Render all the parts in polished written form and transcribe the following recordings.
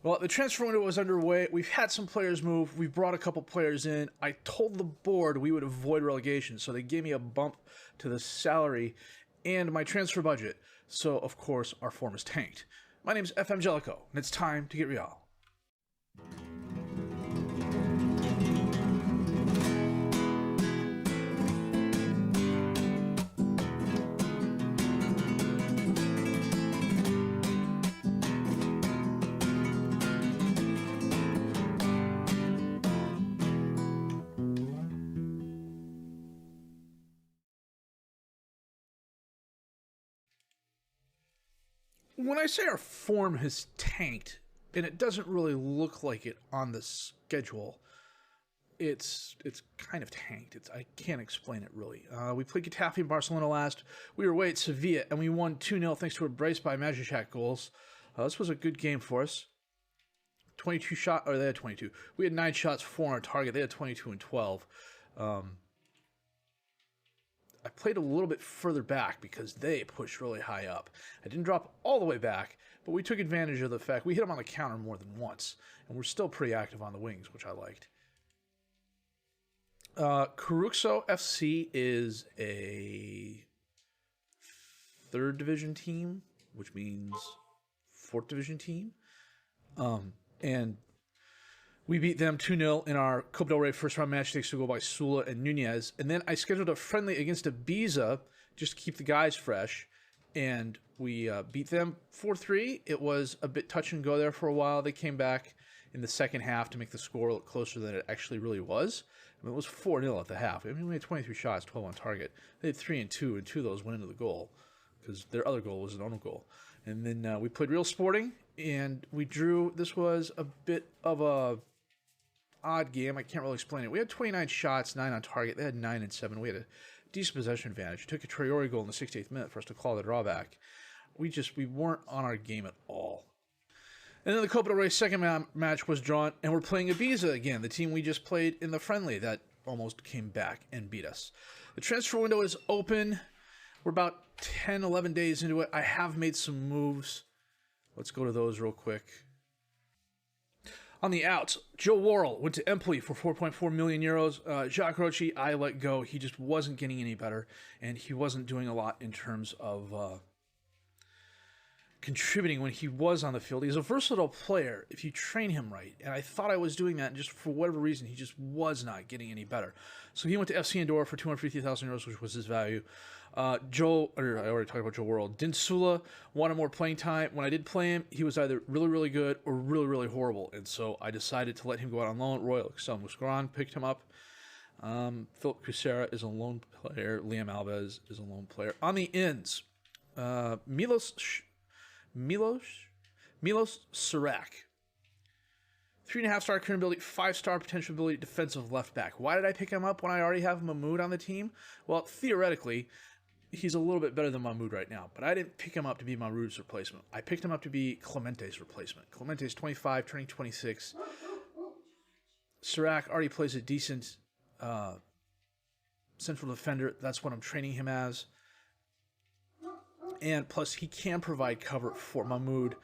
Well, the transfer window was underway. We've had some players move. We've brought a couple players in. I told the board we would avoid relegation, so they gave me a bump to the salary and my transfer budget. So, of course, our form is tanked. My name's FM20, and it's time to get Réal. When I say our form has tanked, and it doesn't really look like it on the schedule, it's kind of tanked. I can't explain it really. We played Getafe and Barcelona last. We were away at Sevilla, and we won 2-0 thanks to a brace by Magic goals. This was a good game for us. 22 shot, or they had 22. We had 9 shots, 4 on our target. They had 22 and 12. I played a little bit further back because they pushed really high up. I didn't drop all the way back, but we took advantage of the fact we hit them on the counter more than once, and we're still pretty active on the wings, which I liked. Caruxo FC is a 3rd division team, which means 4th division team, and we beat them 2-0 in our Copa del Rey first round match, thanks to a goal by Sula and Nunez. And then I scheduled a friendly against Ibiza just to keep the guys fresh. And we beat them 4-3. It was a bit touch and go there for a while. They came back in the second half to make the score look closer than it actually really was. I mean, it was 4-0 at the half. I mean, we had 23 shots, 12 on target. They had 3 and 2, and 2 of those went into the goal because their other goal was an own goal. And then we played Real Sporting, and we drew. This was a bit of a odd game. I can't really explain it. We had 29 shots, 9 on target. They had 9 and 7. We had a decent possession advantage. It took a Traore goal in the 68th minute for us to call the drawback. We weren't on our game at all. And then the Copa del Rey second match was drawn, and we're playing Ibiza again, the team we just played in the friendly that almost came back and beat us. The transfer window is open. We're about 10, 11 days into it. I have made some moves. Let's go to those real quick. On the outs, Joe Worrell went to Empoli for 4.4 million euros. Jacques Rochi, I let go. He just wasn't getting any better, and he wasn't doing a lot in terms of contributing when he was on the field. He's a versatile player if you train him right, and I thought I was doing that, and just for whatever reason, he just was not getting any better. So he went to FC Andorra for 250,000 euros, which was his value. I already talked about Joe Worrell. Dinsula wanted more playing time. When I did play him, he was either really, really good or really, really horrible. And so I decided to let him go out on loan. Royal Excel Muscaron picked him up. Philip Cusera is a loan player. Liam Alves is a loan player. On the ends, Milos Sirac. 3.5-star current ability, 5-star potential ability, defensive left back. Why did I pick him up when I already have Mahmoud on the team? Well, theoretically, he's a little bit better than Mahmoud right now, but I didn't pick him up to be Mahmoud's replacement. I picked him up to be Clemente's replacement. Clemente's 25, turning 26. Sirac already plays a decent central defender. That's what I'm training him as. And plus, he can provide cover for Mahmoud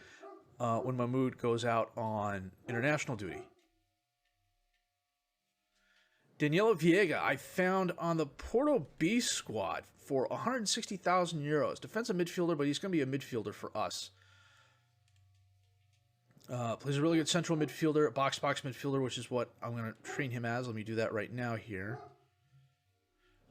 when Mahmoud goes out on international duty. Daniela Viega, I found on the Porto B squad for 160,000 euros. Defensive midfielder, but he's going to be a midfielder for us. Plays a really good central midfielder, box-box midfielder, which is what I'm going to train him as. Let me do that right now here.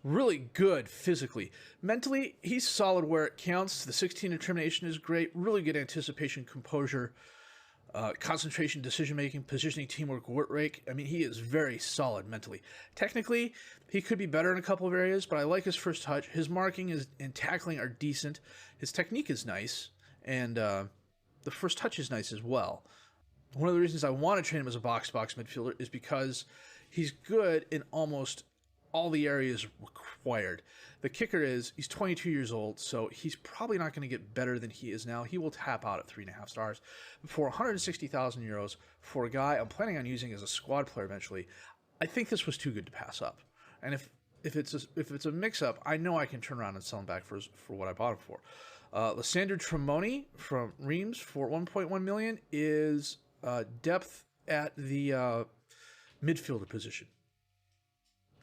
Really good physically. Mentally, he's solid where it counts. The 16 determination is great. Really good anticipation, composure, concentration, decision-making, positioning, teamwork, work rate. I mean, he is very solid mentally. Technically, he could be better in a couple of areas, but I like his first touch. His marking and tackling are decent. His technique is nice, and the first touch is nice as well. One of the reasons I want to train him as a box-box midfielder is because he's good in almost all the areas required. The kicker is he's 22 years old, so he's probably not going to get better than he is now. He will tap out at 3.5 stars. For 160,000 euros for a guy I'm planning on using as a squad player eventually, I think this was too good to pass up. And if it's a mix-up, I know I can turn around and sell him back for what I bought him for. Lysandro Tremoni from Reims for 1.1 million is depth at the midfielder position.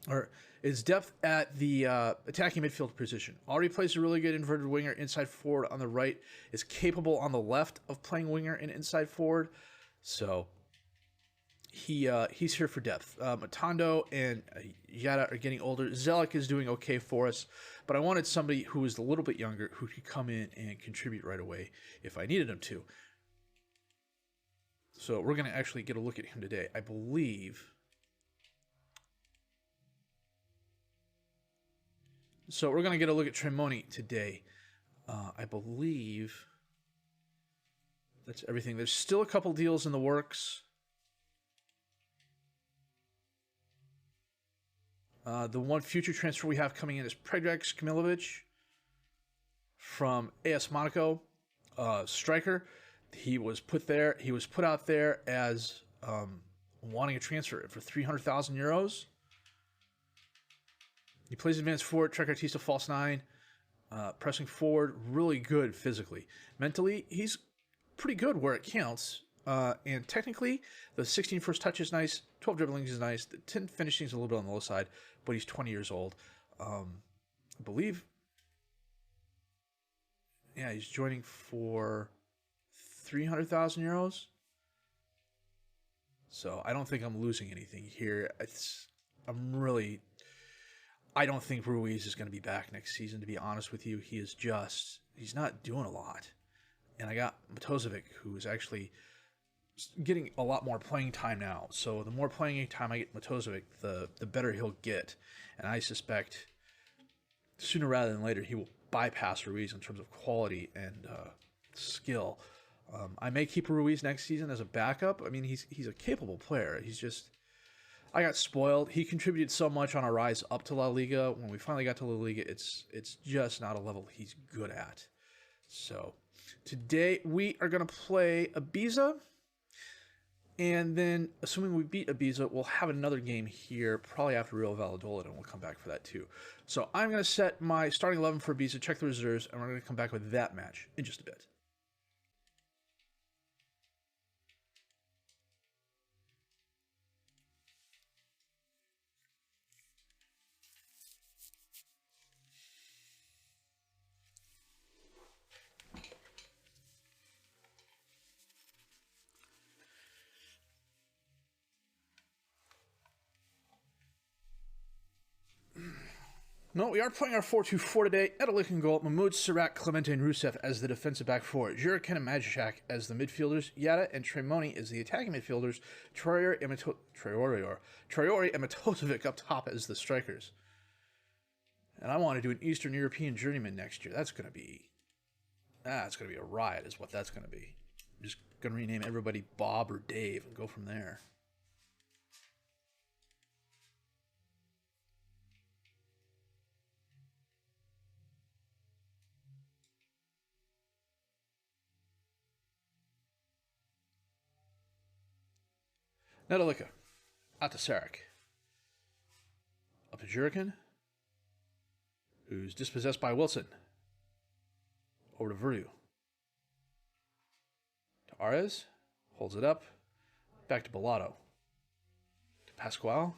Or is depth at the attacking midfield position. Already plays a really good inverted winger, inside forward on the right. Is capable on the left of playing winger and inside forward. So he's here for depth. Matondo and Yada are getting older. Zelik is doing okay for us, but I wanted somebody who was a little bit younger who could come in and contribute right away if I needed him to. So we're going to actually get a look at him today. I believe... So we're going to get a look at Tremoni today. I believe that's everything. There's still a couple deals in the works. The one future transfer we have coming in is Predrag Skmilovic from AS Monaco, striker. He was put there. He was put out there as wanting a transfer for 300,000 euros. He plays advanced forward, trequartista, false nine, pressing forward, really good physically. Mentally, he's pretty good where it counts. And technically, the 16 first touch is nice, 12 dribblings is nice, the 10 finishing is a little bit on the low side, but he's 20 years old. I believe, yeah, he's joining for 300,000 euros. So I don't think I'm losing anything here. I don't think Ruiz is going to be back next season, to be honest with you. He's not doing a lot. And I got Matozovic, who is actually getting a lot more playing time now. So the more playing time I get Matozovic, the better he'll get. And I suspect sooner rather than later he will bypass Ruiz in terms of quality and skill. I may keep Ruiz next season as a backup. I mean, he's a capable player. I got spoiled. He contributed so much on our rise up to La Liga. When we finally got to La Liga, it's just not a level he's good at. So today we are going to play Ibiza. And then, assuming we beat Ibiza, we'll have another game here, probably after Real Valladolid, and we'll come back for that too. So I'm going to set my starting 11 for Ibiza, check the reserves, and we're going to come back with that match in just a bit. No, we are playing our 4-2-4 today. Nedelik in goal, Mahmoud, Sirac, Clemente, and Rusev as the defensive back four. Jurican and Majashak as the midfielders. Yada and Tremoni as the attacking midfielders. Traore and Matozovic up top as the strikers. And I want to do an Eastern European journeyman next year. That's going to be a riot is what that's going to be. I'm just going to rename everybody Bob or Dave and go from there. Nedelica, out to Sarek. Up to Jurican, who's dispossessed by Wilson. Over to Verdu. To Arez, holds it up. Back to Bellato. To Pasquale.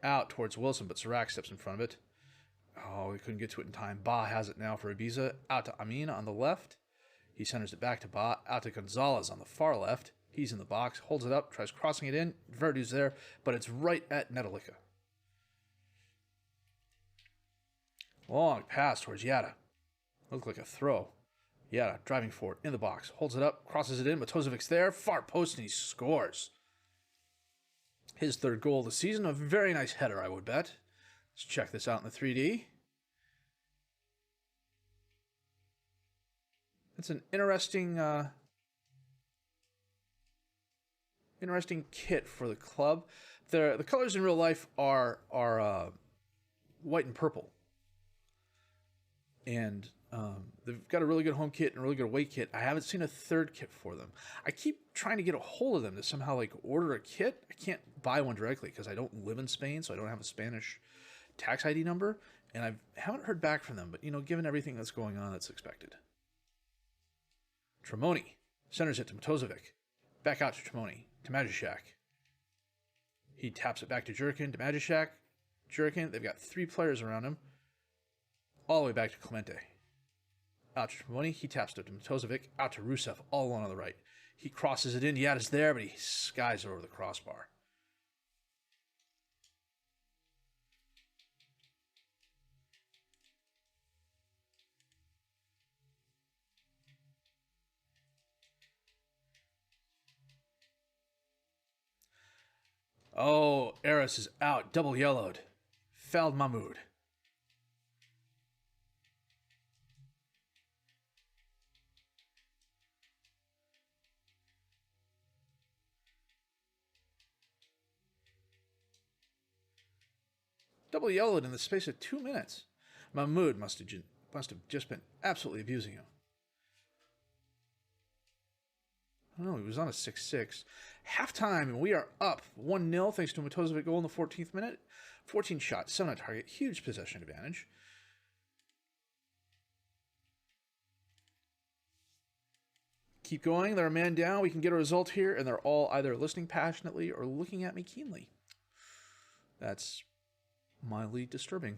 Out towards Wilson, but Sirac steps in front of it. Oh, he couldn't get to it in time. Ba has it now for Ibiza. Out to Amin on the left. He centers it back to Ba. Out to Gonzalez on the far left. He's in the box, holds it up, tries crossing it in. Verdu's there, but it's right at Nedelica. Long pass towards Yada. Looked like a throw. Yada driving forward in the box, holds it up, crosses it in. Matozovic's there, far post, and he scores. His third goal of the season, a very nice header, I would bet. Let's check this out in the 3D. It's an interesting kit for the club. The colors in real life are white and purple, and they've got a really good home kit and a really good away kit. I haven't seen a third kit for them. I keep trying to get a hold of them to somehow order a kit. I can't buy one directly because I don't live in Spain, so I don't have a Spanish tax ID number, and I haven't heard back from them. But given everything that's going on, that's expected. Tremoni centers it to Matozovic. Back out to Tremoni, to Magishak. He taps it back to Jurkin, to Magishak. Jurkin, they've got 3 players around him. All the way back to Clemente. Out to Tremoni, he taps it to Matozovic. Out to Rusev, all alone on the right. He crosses it in. Yada's there, but he skies over the crossbar. Oh, Eris is out. Double yellowed. Fouled Mahmoud. Double yellowed in the space of 2 minutes. Mahmoud must have just been absolutely abusing him. I don't know, he was on a 6-6. Halftime, and we are up 1-0 thanks to a Matozovic goal in the 14th minute. 14 shots, 7 on target, huge possession advantage. Keep going, they're a man down. We can get a result here, and they're all either listening passionately or looking at me keenly. That's mildly disturbing.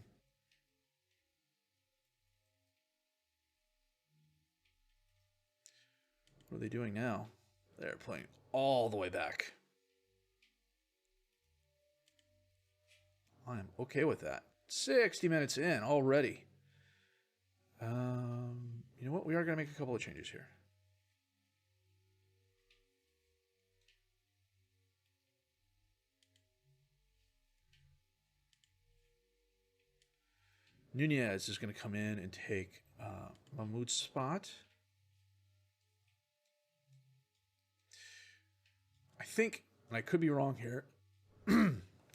What are they doing now? They're playing all the way back. I am okay with that. 60 minutes in already. You know what? We are going to make a couple of changes here. Nunez is going to come in and take Mahmoud's spot. I think, and I could be wrong here.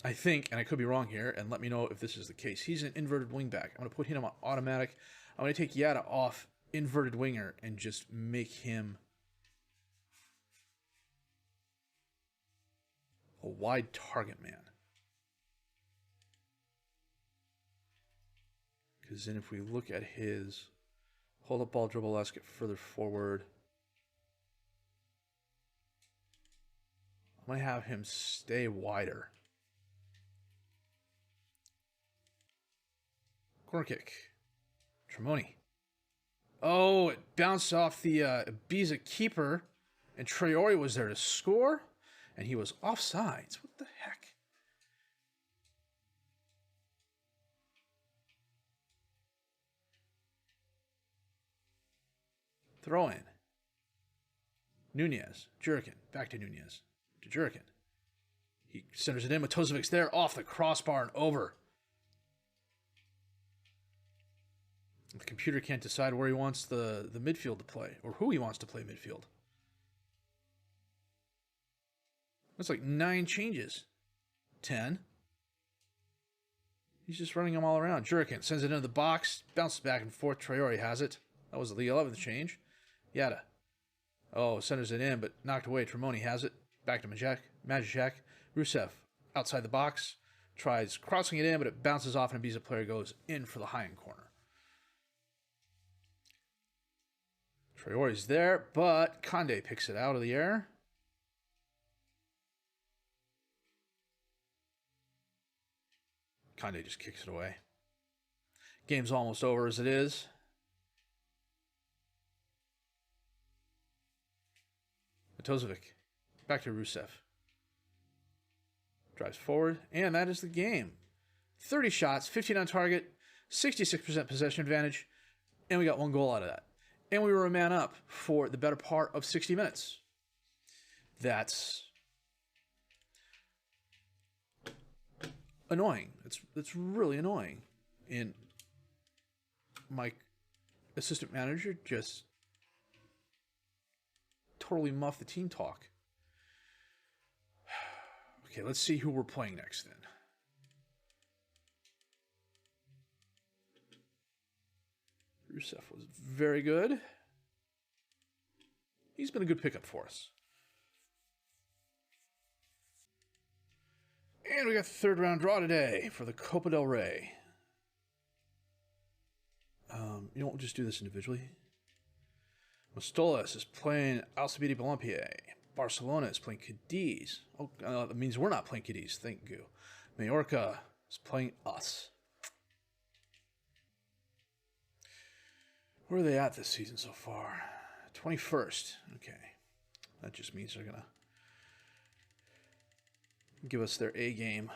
I think, and I could be wrong here, and let me know if this is the case. He's an inverted wingback. I'm going to put him on automatic. I'm going to take Yada off inverted winger and just make him a wide target man. Because then if we look at his hold up ball, dribble, let's get further forward. I'm going to have him stay wider. Corner kick. Tremoni. Oh, it bounced off the Ibiza keeper. And Traore was there to score. And he was offsides. What the heck? Throw in. Nunez. Jurkin. Back to Nunez. To Jurkin. He centers it in. Matozovic's there. Off the crossbar and over. The computer can't decide where he wants the midfield to play. Or who he wants to play midfield. That's like 9 changes. 10. He's just running them all around. Jurkin sends it into the box. Bounces back and forth. Traore has it. That was the 11th change. Yada. Oh, centers it in, but knocked away. Tremoni has it. Back to Magishak. Rusev outside the box. Tries crossing it in, but it bounces off and a Ibiza player goes in for the high-end corner. Traore's there, but Conde picks it out of the air. Conde just kicks it away. Game's almost over as it is. Matozovic. Back to Rusev. Drives forward, and that is the game. 30 shots, 15 on target, 66% possession advantage, and we got 1 goal out of that. And we were a man up for the better part of 60 minutes. That's annoying. It's really annoying. And my assistant manager just totally muffed the team talk. Okay, let's see who we're playing next then. Rusev was very good. He's been a good pickup for us. And we got the 3rd round draw today for the Copa del Rey. You know what, we'll just do this individually. Mostolas is playing Alcibiade Balompié. Barcelona is playing Cadiz. Oh, that means we're not playing Cadiz. Thank you. Mallorca is playing us. Where are they at this season so far? 21st. Okay. That just means they're going to give us their A game.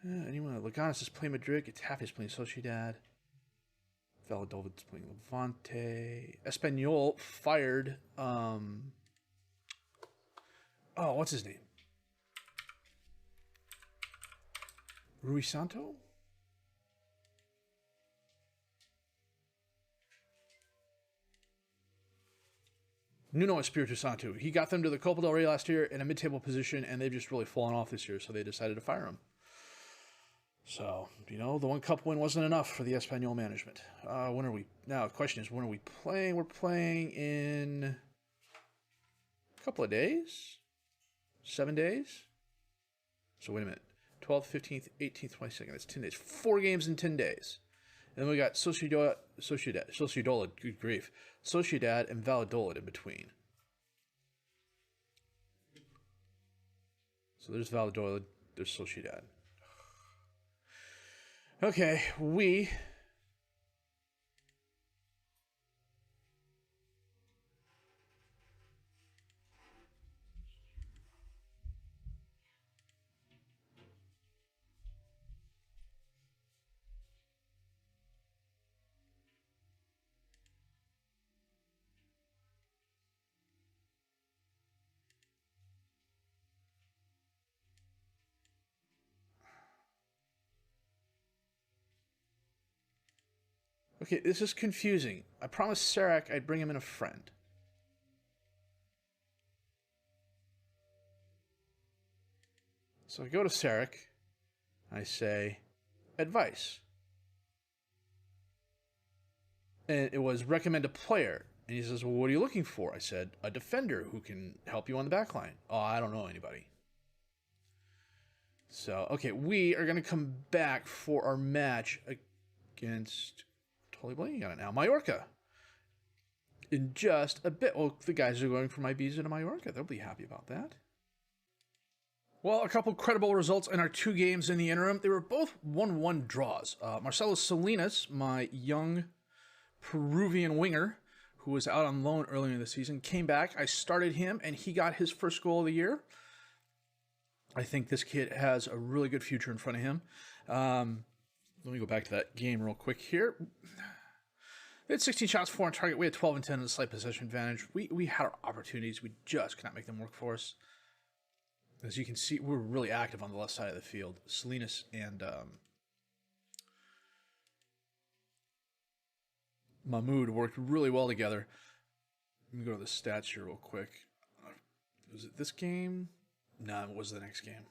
Anyone? Leganes is playing Madrid. Getafe is playing Sociedad. Valladolid is playing Levante. Espanyol fired. Oh, what's his name? Rui Santo? Nuno Espirito Santo. He got them to the Copa del Rey last year in a mid-table position, and they've just really fallen off this year, so they decided to fire him. So, you know, the one cup win wasn't enough for the Espanyol management. When are we... Now, the question is, when are we playing? We're playing in a couple of days? 7 days? So, wait a minute. 12th, 15th, 18th, 22nd. That's 10 days. 4 games in 10 days. And then we got Sociedad, good grief. Sociedad and Valladolid in between. So there's Valladolid, there's Sociedad. Okay, we... Okay, this is confusing. I promised Sarek I'd bring him in a friend. So I go to Sarek. I say, advice. And it was recommend a player. And he says, well, what are you looking for? I said, a defender who can help you on the back line. Oh, I don't know anybody. So, okay, we are going to come back for our match against... Totally blanking on it now. Mallorca. In just a bit. Well, the guys are going from Ibiza to Mallorca. They'll be happy about that. Well, a couple credible results in our 2 games in the interim. They were both 1-1 draws. Marcelo Salinas, my young Peruvian winger, who was out on loan earlier in the season, came back. I started him, and he got his first goal of the year. I think this kid has a really good future in front of him. Let me go back to that game real quick here. We had 16 shots, 4 on target. We had 12 and 10 in the slight possession advantage. We had our opportunities. We just could not make them work for us. As you can see, we're really active on the left side of the field. Salinas and Mahmoud worked really well together. Let me go to the stats here real quick. Was it this game? No, it was the next game.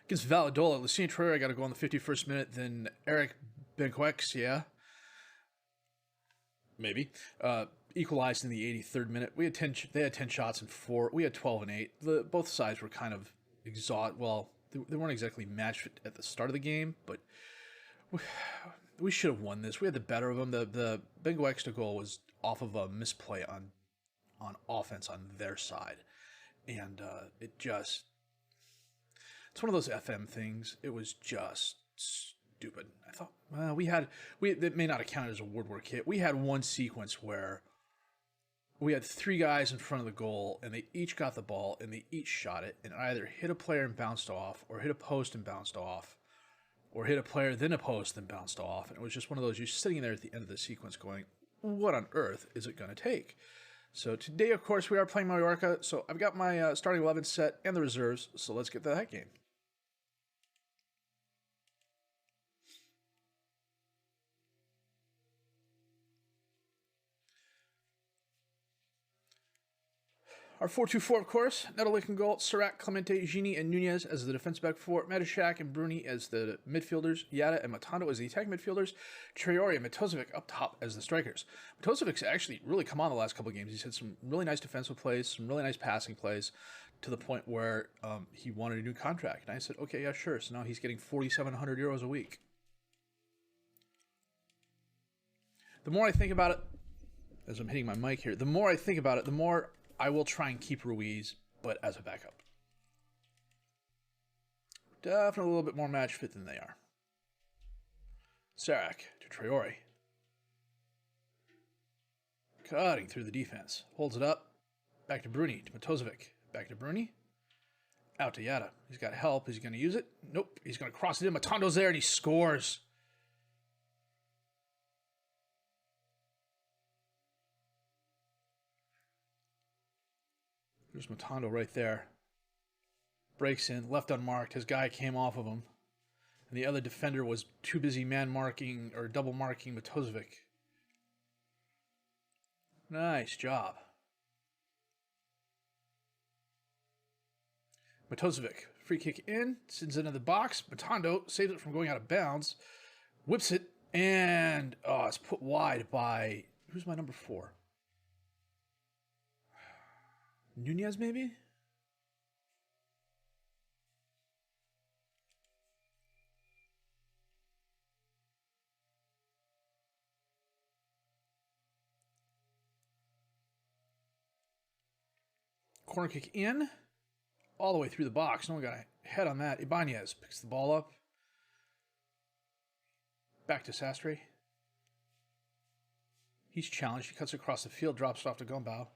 Against Valladolid, Lucien Troyer got to go on the 51st minute, then Eric Benquex, yeah. Maybe. Equalized in the 83rd minute. They had 10 shots and 4. We had 12 and 8. Both sides were kind of exhausted. Well, they weren't exactly matched at the start of the game, but we should have won this. We had the better of them. The Benquex goal was off of a misplay on offense on their side. And it just... It's one of those FM things. It was just stupid. I thought, well, it may not have counted as a woodwork hit. We had one sequence where we had 3 guys in front of the goal, and they each got the ball, and they each shot it, and either hit a player and bounced off, or hit a post and bounced off, or hit a player, then a post, then bounced off. And it was just one of those, you're sitting there at the end of the sequence going, what on earth is it going to take? So today, of course, we are playing Mallorca, so I've got my starting 11 set and the reserves, so let's get to that game. Our 4-2-4, of course, Nedelik and goal, Serac, Clemente, Gini, and Nunez as the defense back 4, Matishak and Bruni as the midfielders, Yada and Matando as the attack midfielders, Traore and Matosevic up top as the strikers. Matosevic's actually really come on the last couple of games. He's had some really nice defensive plays, some really nice passing plays, to the point where he wanted a new contract. And I said, okay, yeah, sure. So now he's getting 4,700 euros a week. The more I think about it, as I'm hitting my mic here, the more I think about it, the more I will try and keep Ruiz, but as a backup. Definitely a little bit more match fit than they are. Sarek to Traore. Cutting through the defense. Holds it up. Back to Bruni, to Matozovic. Back to Bruni. Out to Yada. He's got help. Is he going to use it? Nope. He's going to cross it in. Matondo's there, and he scores. There's Matondo right there. Breaks in, left unmarked. His guy came off of him. And the other defender was too busy man-marking or double-marking Matozovic. Nice job. Matozovic, free kick in, sends it into the box. Matondo saves it from going out of bounds, whips it, and it's put wide by, who's my number 4? Nunez, maybe? Corner kick in, all the way through the box. No one got a head on that. Ibanez picks the ball up. Back to Sastre. He's challenged. He cuts across the field, drops it off to Gumbau.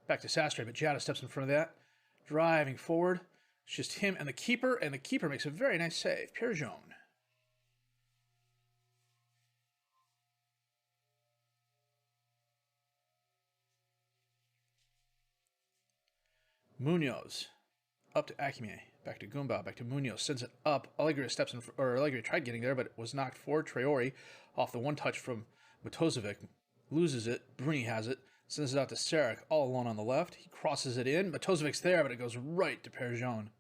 Back to Sastre, but Jada steps in front of that. Driving forward. It's just him and the keeper makes a very nice save. Pierre Jaune. Munoz up to Akime, back to Gumbau, back to Munoz, sends it up. Allegri steps in, or Allegri tried getting there, but it was knocked forward. Traore off the one touch from Matozovic, loses it. Bruni has it, sends it out to Sarek, all alone on the left. He crosses it in. Matozovic's there, but it goes right to Pierre Jaune.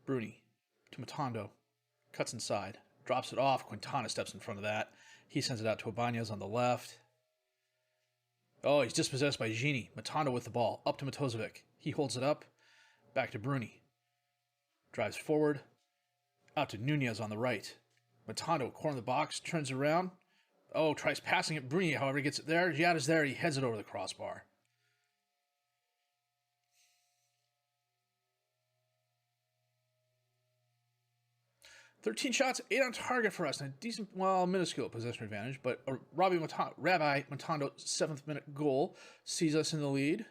Bruni to Matondo, cuts inside, drops it off. Quintana steps in front of that. He sends it out to Ibanez on the left. Oh, he's dispossessed by Gini. Matondo with the ball. Up to Matozovic. He holds it up. Back to Bruni. Drives forward. Out to Nunez on the right. Matondo, corner of the box. Turns around. Oh, tries passing it. Bruni, however, gets it there. Yada's there. He heads it over the crossbar. "13 shots, 8 on target for us, and a decent, well, minuscule possession advantage, but Rabbi Matondo's 7th minute goal sees us in the lead.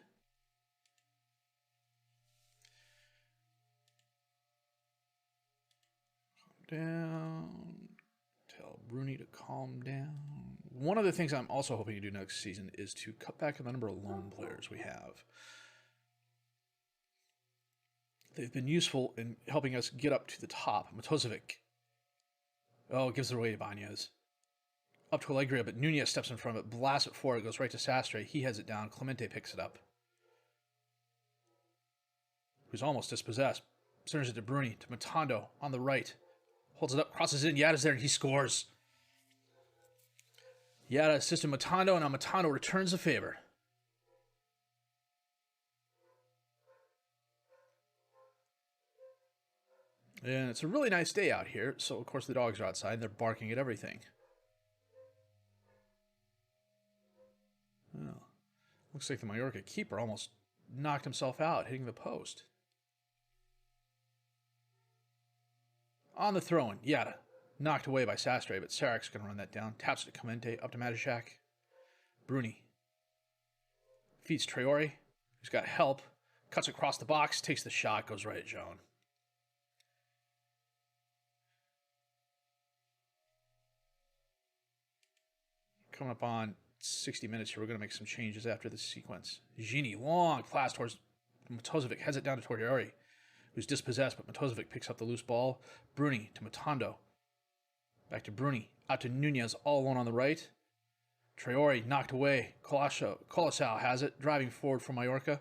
Calm down. Tell Bruni to calm down. One of the things I'm also hoping to do next season is to cut back on the number of loan players we have. They've been useful in helping us get up to the top. Matozovic. Oh, gives it away to Ibanez. Up to Allegri, but Nunez steps in front of it, blasts it forward, goes right to Sastre. He heads it down. Clemente picks it up. Who's almost dispossessed. Turns it to Bruni, to Matondo on the right. Holds it up, crosses in. Yada's there, and he scores. Yada assisted Matondo, and now Matondo returns the favor. And it's a really nice day out here, so of course the dogs are outside and they're barking at everything. Well, looks like the Mallorca keeper almost knocked himself out, hitting the post. On the throw-in, Yada. Knocked away by Sastre, but Sarek's going to run that down. Taps it to Clemente, up to Matishak. Bruni. Feeds Traore, who's got help. Cuts across the box, takes the shot, goes right at Jaune. Coming up on 60 minutes here, we're going to make some changes after this sequence. Gini, long pass towards Matozovic, heads it down to Traore, who's dispossessed, but Matozovic picks up the loose ball. Bruni to Matondo. Back to Bruni, out to Nunez, all alone on the right. Traore knocked away. Colossal has it, driving forward from Mallorca.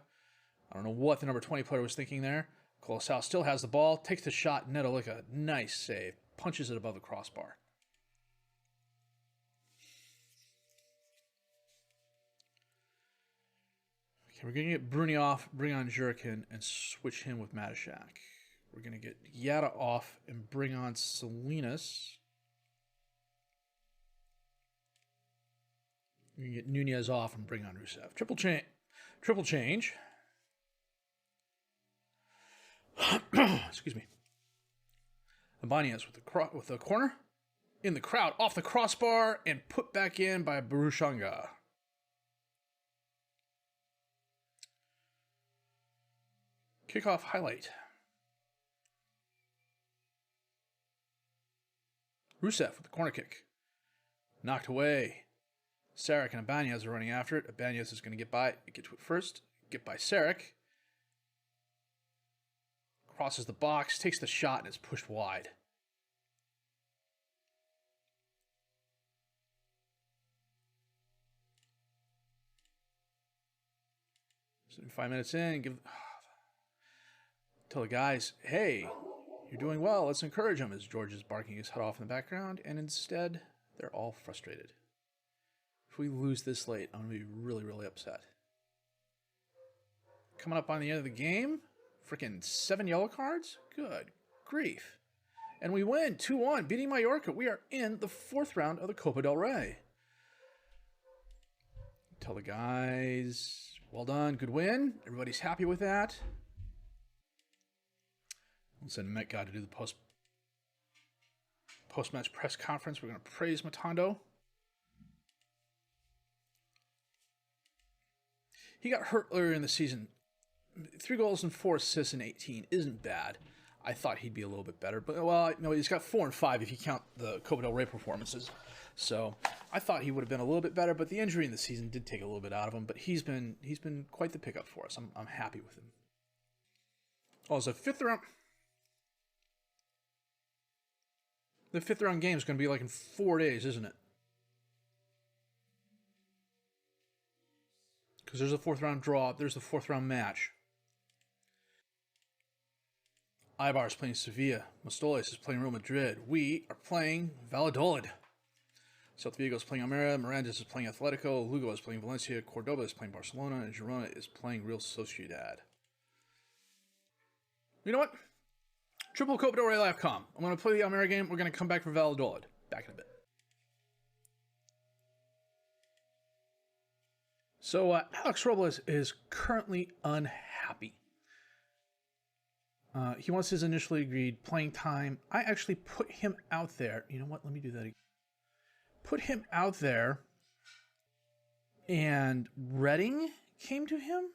I don't know what the number 20 player was thinking there. Colossal still has the ball, takes the shot. Netolica, nice save, punches it above the crossbar. We're going to get Bruni off, bring on Jurkin, and switch him with Matishak. We're going to get Yada off and bring on Salinas. You get Nunez off and bring on Rusev. Triple change. Excuse me. Ibanez with the corner. In the crowd. Off the crossbar. And put back in by Barushanga. Kickoff highlight. Rusev with the corner kick. Knocked away. Sarek and Ibanez are running after it. Ibanez is going to get to it first. Get by Sarek. Crosses the box, takes the shot, and is pushed wide. So 5 minutes in, tell the guys, hey, you're doing well, let's encourage them, as George is barking his head off in the background, and instead, they're all frustrated. If we lose this late, I'm going to be really, really upset. Coming up on the end of the game, freaking 7 yellow cards? Good grief. And we win 2-1, beating Mallorca. We are in the 4th round of the Copa del Rey. Tell the guys, well done, good win. Everybody's happy with that. We'll send Met God to do the post-match press conference. We're going to praise Matondo. He got hurt earlier in the season. 3 goals and 4 assists in 18 isn't bad. I thought he'd be a little bit better, but well, no, he's got 4 and 5 if you count the Copa del Rey performances. So I thought he would have been a little bit better, but the injury in the season did take a little bit out of him. But he's been quite the pickup for us. I'm happy with him. Oh, it's a 5th round. The 5th round game is going to be like in 4 days, isn't it? Because there's a 4th round draw. There's the 4th round match. Ibar is playing Sevilla. Mostoles is playing Real Madrid. We are playing Valladolid. Celta Vigo is playing Almeria. Mirandes is playing Atletico. Lugo is playing Valencia. Cordoba is playing Barcelona. And Girona is playing Real Sociedad. You know what? Triple Copa del Rey.com. I'm going to play the Almeria game. We're going to come back for Valladolid. Back in a bit. So, Alex Robles is currently unhappy. He wants his initially agreed playing time. I actually put him out there. You know what? Let me do that again. Put him out there. And Reading came to him?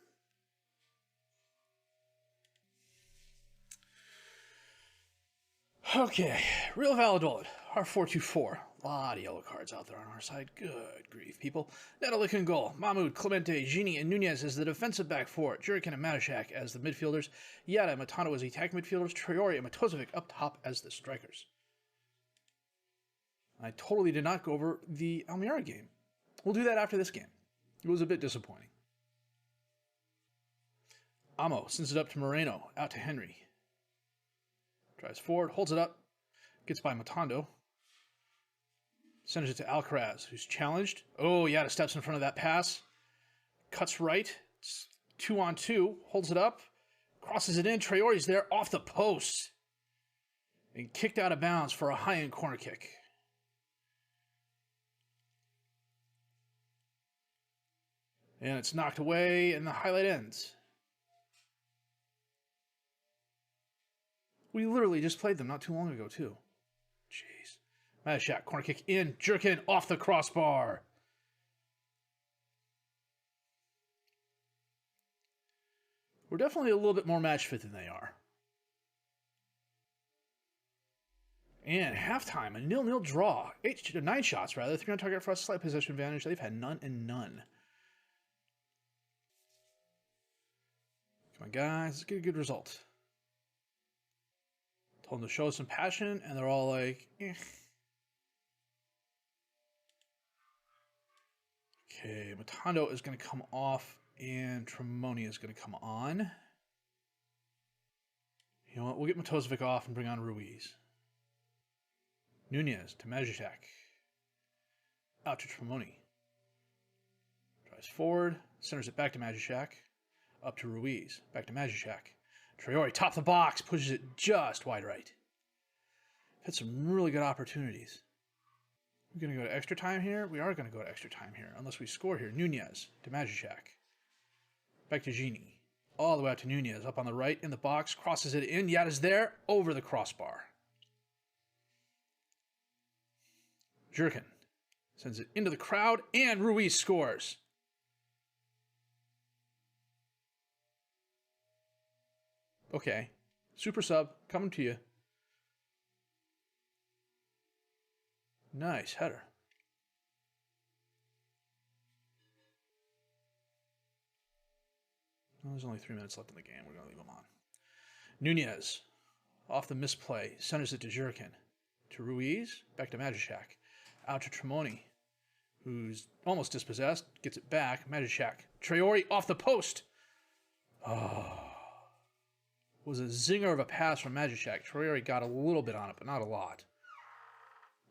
Okay. Real Valladolid. R424. A lot of yellow cards out there on our side. Good grief, people. Nedelik in goal. Mahmoud, Clemente, Gini, and Nunez as the defensive back four. Jurican and Matashak as the midfielders. Yada and Matano as the attack midfielders. Traore and Matozovic up top as the strikers. I totally did not go over the Almeria game. We'll do that after this game. It was a bit disappointing. Amo sends it up to Moreno. Out to Henry. Drives forward. Holds it up. Gets by Matondo. Sends it to Alcaraz, who's challenged. Oh, Yada steps in front of that pass. Cuts right. It's 2-on-2. Holds it up. Crosses it in. Traore's there off the post. And kicked out of bounds for a high-end corner kick. And it's knocked away, and the highlight ends. We literally just played them not too long ago, too. Jeez. Matashak, corner kick in. Jerkin off the crossbar. We're definitely a little bit more match fit than they are. And halftime, a 0-0 draw. 9 shots, rather. 3 on target for us, slight possession advantage. They've had none and none. Come on, guys. Let's get a good result. Told them to show some passion, and they're all like, eh. Okay, Matondo is going to come off, and Tremoni is going to come on. You know what? We'll get Matozovic off and bring on Ruiz. Nunez to Majicek. Out to Tremoni. Drives forward, centers it back to Majicek. Up to Ruiz. Back to Majicek. Traore, top the box, pushes it just wide right. Had some really good opportunities. We're going to go to extra time here. We are going to go to extra time here, unless we score here. Nunez to Majicek. Back to Gini. All the way out to Nunez. Up on the right in the box. Crosses it in. Yada's there. Over the crossbar. Jurkin sends it into the crowd. And Ruiz scores. Okay. Super sub. Coming to you. Nice header. Well, there's only 3 minutes left in the game. We're going to leave him on. Nunez, off the misplay, centers it to Jurkin. To Ruiz, back to Majicek. Out to Tremoni, who's almost dispossessed. Gets it back. Majicek. Traore off the post. Oh. It was a zinger of a pass from Majicek. Traore got a little bit on it, but not a lot.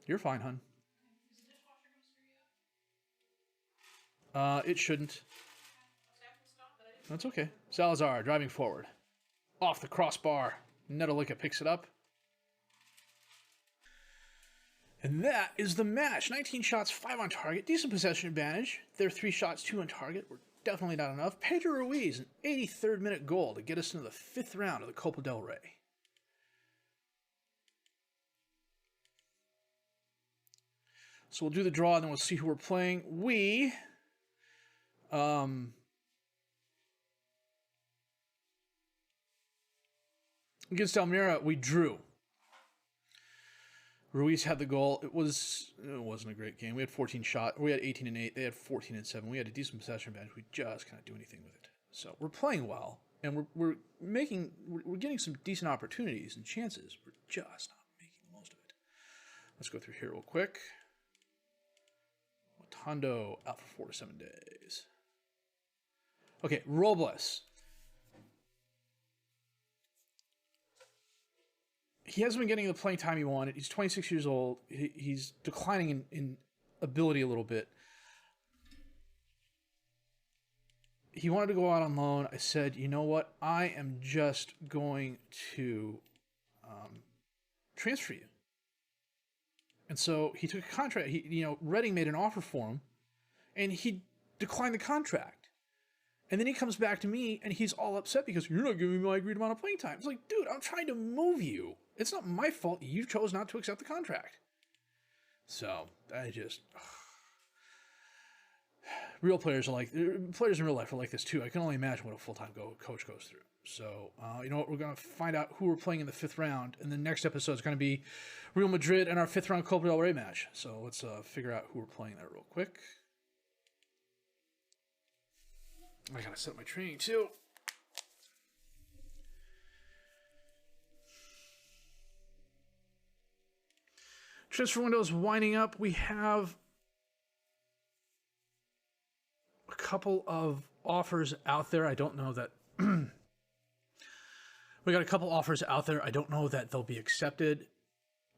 You're fine, hun. It shouldn't. That's okay. Salazar driving forward. Off the crossbar. Nedelika picks it up. And that is the match. 19 shots, 5 on target. Decent possession advantage. Their 3 shots, 2 on target were definitely not enough. Pedro Ruiz, an 83rd minute goal to get us into the 5th round of the Copa del Rey. So we'll do the draw and then we'll see who we're playing. We against Almira, we drew. Ruiz had the goal. It wasn't a great game. We had 14 shots. We had 18 and 8. They had 14 and 7. We had a decent possession advantage. We just can't do anything with it. So we're playing well, and we're getting some decent opportunities and chances. We're just not making the most of it. Let's go through here real quick. Tondo out for 4 to 7 days. Okay, Robles. He hasn't been getting the playing time he wanted. He's 26 years old. He's declining in ability a little bit. He wanted to go out on loan. I said, you know what? I am just going to transfer you. And so he took a contract. Reading made an offer for him, and he declined the contract. And then he comes back to me, and he's all upset because you're not giving me my agreed amount of playing time. It's like, dude, I'm trying to move you. It's not my fault you chose not to accept the contract. So real players are like, players in real life are like this too. I can only imagine what a full-time coach goes through. So, you know what? We're going to find out who we're playing in the 5th round. And the next episode is going to be Real Madrid and our 5th round Copa del Rey match. So let's figure out who we're playing there real quick. I got to set my training too. Transfer window is winding up. We have a couple of offers out there. I don't know that... We got a couple offers out there. I don't know that they'll be accepted.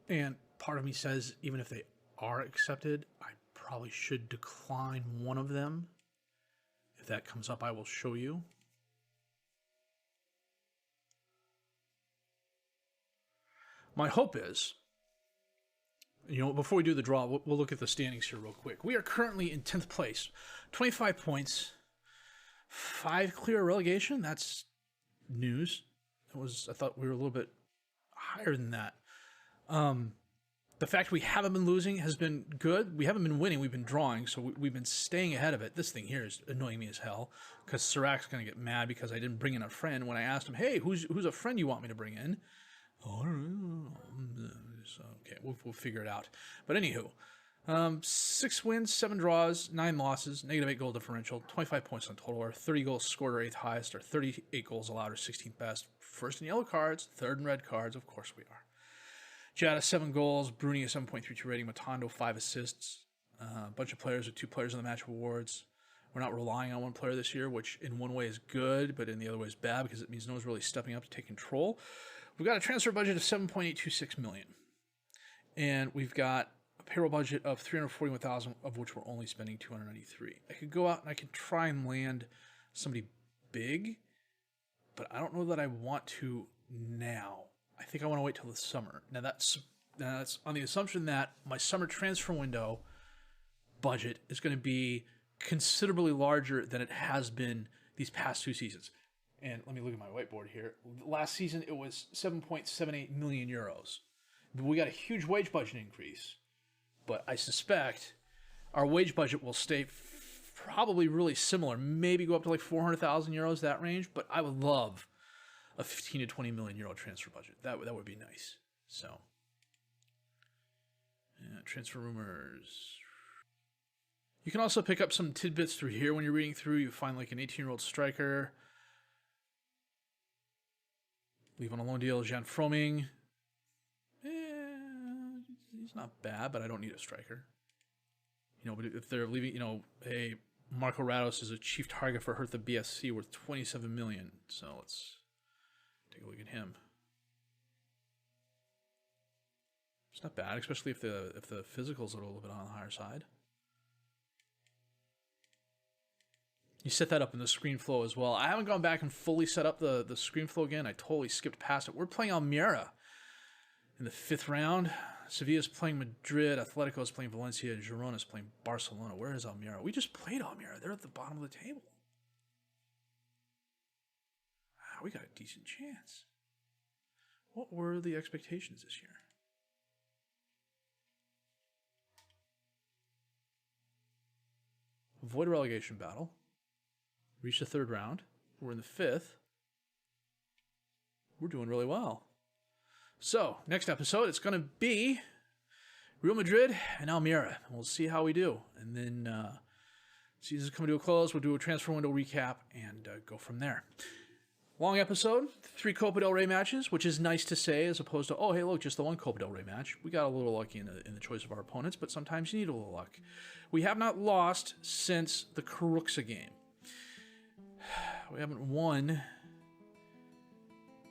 And part of me says, even if they are accepted, I probably should decline one of them. If that comes up, I will show you. My hope is, before we do the draw, we'll look at the standings here real quick. We are currently in 10th place, 25 points, 5 clear relegation. That's news. I thought we were a little bit higher than that. The fact we haven't been losing has been good. We haven't been winning. We've been drawing, so we've been staying ahead of it. This thing here is annoying me as hell because Sirac's going to get mad because I didn't bring in a friend when I asked him, hey, who's a friend you want me to bring in? Oh, I don't know. So, okay, we'll figure it out. But anywho, 6 wins, 7 draws, 9 losses, -8 goal differential, 25 points on total. Our 30 goals scored are 8th highest. Our 38 goals allowed are 16th best. First in yellow cards, 3rd in red cards. Of course we are. Jada 7 goals, Bruni a 7.32 rating, Matondo 5 assists. A bunch of players with 2 players in the match awards. We're not relying on one player this year, which in one way is good, but in the other way is bad because it means no one's really stepping up to take control. We've got a transfer budget of $7.826 million. And we've got a payroll budget of $341,000, of which we're only spending $293. I could go out and I could try and land somebody big, but I don't know that I want to now. I think I want to wait till the summer. Now that's on the assumption that my summer transfer window budget is going to be considerably larger than it has been these past 2 seasons. And let me look at my whiteboard here. Last season, it was 7.78 million euros. We got a huge wage budget increase, but I suspect our wage budget will stay probably really similar, maybe go up to like 400,000 euros, that range. But I would love a 15 to 20 million euro transfer budget. That would be nice. So, yeah, transfer rumors. You can also pick up some tidbits through here when you're reading through. You find like an 18-year-old striker. Leave on a loan deal, Jan Froming. He's not bad, but I don't need a striker. But if they're leaving, hey, Marco Rados is a chief target for Hertha BSC worth 27 million. So let's take a look at him. It's not bad, especially if the physicals are a little bit on the higher side. You set that up in the screen flow as well. I haven't gone back and fully set up the screen flow again. I totally skipped past it. We're playing Almeria in the 5th round. Sevilla's playing Madrid. Atletico is playing Valencia. And Girona is playing Barcelona. Where is Almeria? We just played Almeria. They're at the bottom of the table. We got a decent chance. What were the expectations this year? Avoid a relegation battle. Reach the 3rd round. We're in the 5th. We're doing really well. So, next episode, it's going to be Real Madrid and Almeria. We'll see how we do. And then, season's coming to a close. We'll do a transfer window recap and go from there. Long episode, 3 Copa del Rey matches, which is nice to say, as opposed to, oh, hey, look, just the 1 Copa del Rey match. We got a little lucky in the choice of our opponents, but sometimes you need a little luck. We have not lost since the Caruxa game. We haven't won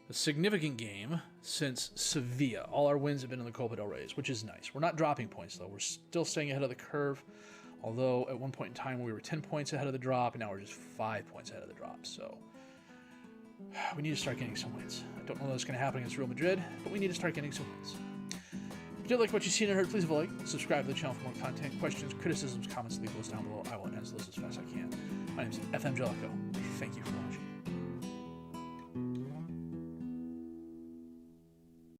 a significant game since Sevilla. All our wins have been in the Copa del Rey, which is nice. We're not dropping points, though. We're still staying ahead of the curve, although at one point in time we were 10 points ahead of the drop, and now we're just 5 points ahead of the drop. So we need to start getting some wins. I don't know that's going to happen against Real Madrid, but we need to start getting some wins. If you did like what you've seen and heard, please leave a like, subscribe to the channel for more content, questions, criticisms, comments, leave those down below. I will answer those as fast as I can. My name is FM20. Thank you for watching.